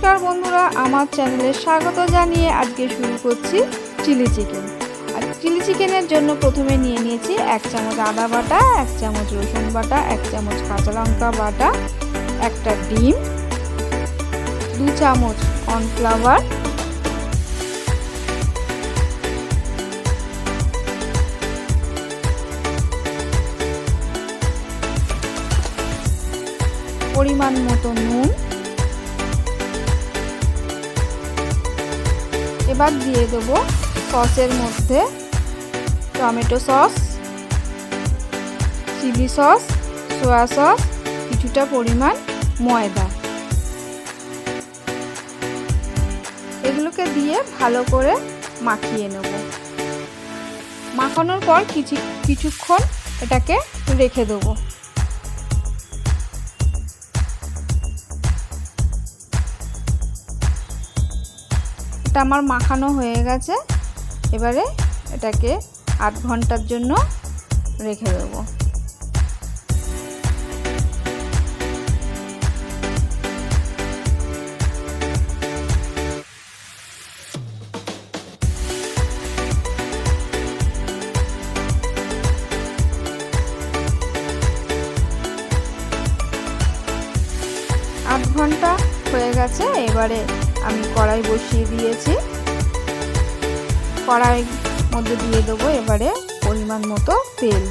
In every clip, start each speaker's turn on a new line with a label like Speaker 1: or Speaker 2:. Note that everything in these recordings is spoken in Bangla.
Speaker 1: নমস্কার বন্ধুরা, আমার চ্যানেলে স্বাগত জানিয়ে আজকে শুরু করছি চিলি চিকেন। আর চিলি চিকেনের জন্য প্রথমে নিয়ে নিয়েছি 1 চামচ আদা বাটা, 1 চামচ রসুন বাটা, 1 চামচ কাঁচা লঙ্কা বাটা, একটা ডিম, 2 চামচ কর্নফ্লাওয়ার, পরিমাণ মতো নুন। এবার দিয়ে দেবো সসের মধ্যে tomato sauce, chilli sauce, soya sauce, কিছুটা পরিমাণ ময়দা। এগুলোকে দিয়ে ভালো করে মাখিয়ে নেব। মাখানোর পর কিছুক্ষণ এটাকে রেখে দেবো। এটা আমার মাখানো হয়ে গেছে। এবারে এটাকে 8 ঘন্টার জন্য রেখে দেব। আট ঘন্টা হয়ে গেছে। এবারে আমি কড়াই বসিয়ে দিয়েছি। কড়াইয়ের মধ্যে দিয়ে দেবো এবারে পরিমাণ মতো তেল।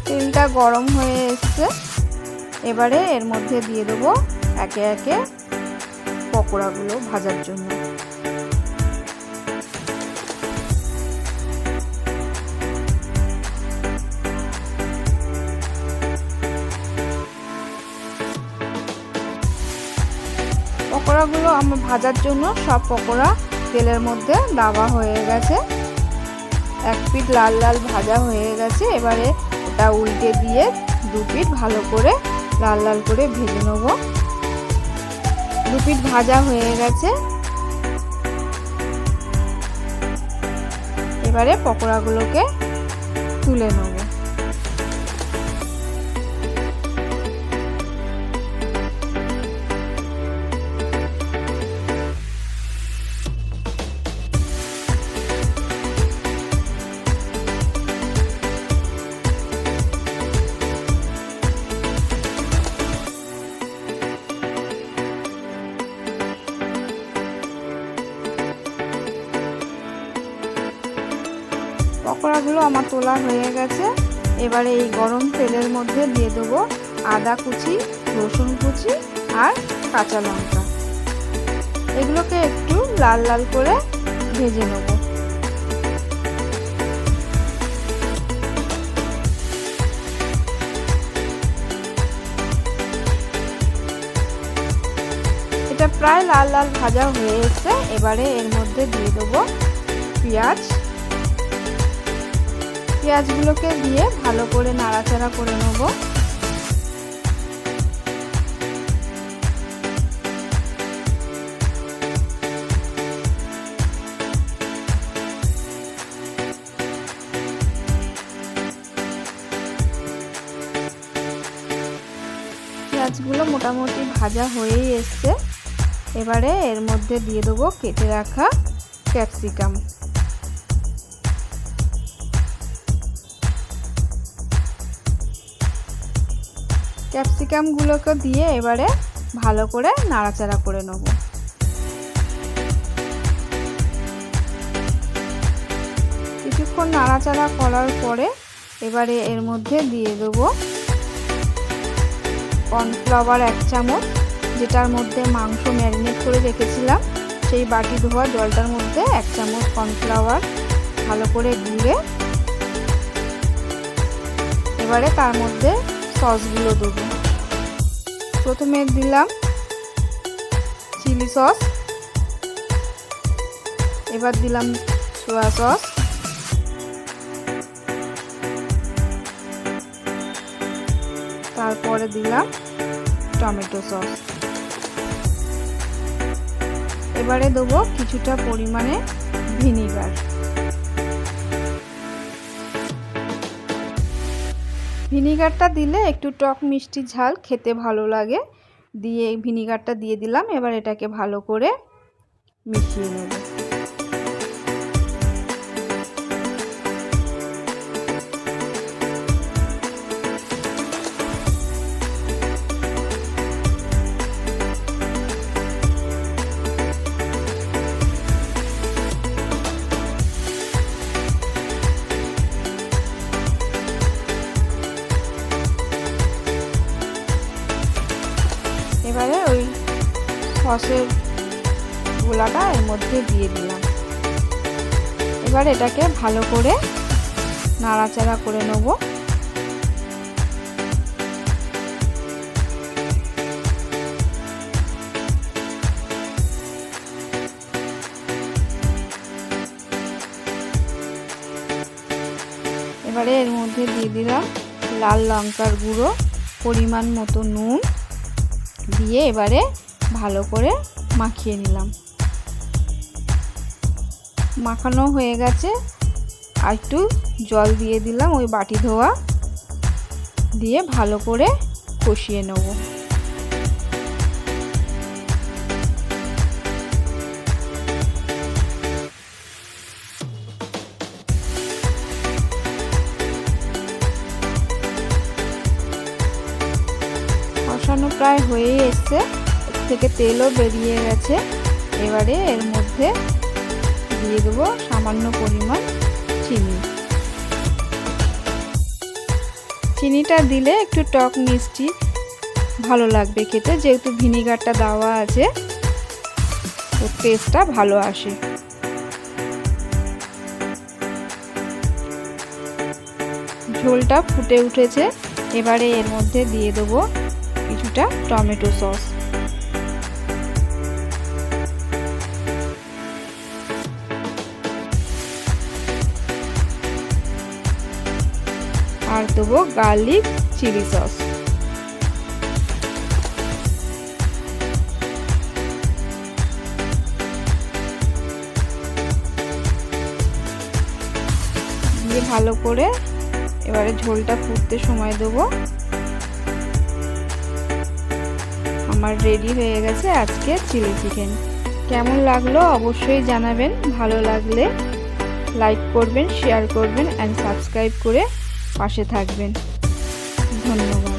Speaker 1: তেলটা গরম হয়ে এসছে। এবারে এর মধ্যে দিয়ে দেবো একে একে পকোড়াগুলো ভাজার জন্য। পকোড়াগুলো আমার ভাজার জন্য সব পকোড়া তেলের মধ্যে দেওয়া হয়ে গেছে। এক পিঠ লাল লাল ভাজা হয়ে গেছে। এবারে ওটা উল্টে দিয়ে 2 পিঠ ভালো করে লাল লাল করে ভেজে নেব। 2 পিঠ ভাজা হয়ে গেছে। এবারে পকোড়াগুলোকে তুলে নেব। পকোড়াগুলো আমার তোলা হয়ে গেছে। এবারে এই গরম তেলের মধ্যে দিয়ে দেবো আদা কুচি, রসুন কুচি আর কাঁচা লঙ্কা। এগুলোকে একটু লাল লাল করে ভেজে নেব। এটা প্রায় লাল লাল ভাজা হয়ে এসেছে। এবারে এর মধ্যে দিয়ে দেবো পেঁয়াজগুলোকে দিয়ে ভালো করে নাড়াচাড়া করে নেব। পেঁয়াজগুলো মোটামুটি ভাজা হয়েই এসছে। এবারে এর মধ্যে দিয়ে দেবো কেটে রাখা ক্যাপসিকাম। ক্যাপসিকামগুলোকে দিয়ে এবারে ভালো করে নাড়াচাড়া করে নেব। কিছুক্ষণ নাড়াচাড়া করার পরে এবারে এর মধ্যে দিয়ে দেবো কর্নফ্লাওয়ার 1 চামচ, যেটার মধ্যে মাংস ম্যারিনেট করে রেখেছিলাম। সেই বাটি ধোয়া জলটার মধ্যে 1 চামচ কর্নফ্লাওয়ার ভালো করে গুলে এবারে তার মধ্যে সসগুলো দেবো। প্রথমে দিলাম চিলি সস, এবার দিলাম সয়া সস, তারপরে দিলাম টমেটো সস। এবারে দেবো কিছুটা পরিমাণে ভিনিগার। ভিনিগারটা দিলে একটু টক মিষ্টি ঝাল খেতে ভালো লাগে, দিয়ে ভিনিগারটা দিয়ে দিলাম। এবার এটাকে ভালো করে মিশিয়ে নেব। এবারে ওই সসের গোলাটা এর মধ্যে দিয়ে দিলাম। এবার এটাকে ভালো করে নাড়াচাড়া করে নেব। এবারে এর মধ্যে দিয়ে দিলাম লাল লঙ্কার গুঁড়ো, পরিমাণ মতো নুন দিয়ে এবারে ভালো করে মাখিয়ে নিলাম। মাখানো হয়ে গেছে, আর একটু জল দিয়ে দিলাম ওই বাটি ধোয়া দিয়ে ভালো করে কষিয়ে নেব। কষানো প্রায় হয়েই এসছে, এর থেকে তেলও বেরিয়ে গেছে। এবারে এর মধ্যে দিয়ে দেবো সামান্য পরিমাণ চিনি। চিনিটা দিলে একটু টক মিষ্টি ভালো লাগবে খেতে, যেহেতু ভিনিগারটা দেওয়া আছে তো টেস্টটা ভালো আসে। ঝোলটা ফুটে উঠেছে, এবারে এর মধ্যে দিয়ে দেবো কিছুটা টমেটো সস। আর দেবো গার্লিক চিলি সস। দিয়ে ভালো করে এবারে ঝোলটা ফুটতে সময় দেবো। আমার রেডি হয়ে গেছে আজকে চিলি চিকেন। কেমন লাগলো অবশ্যই জানাবেন। ভালো লাগলে লাইক করবেন, শেয়ার করবেন অ্যান্ড সাবস্ক্রাইব করে পাশে থাকবেন। ধন্যবাদ।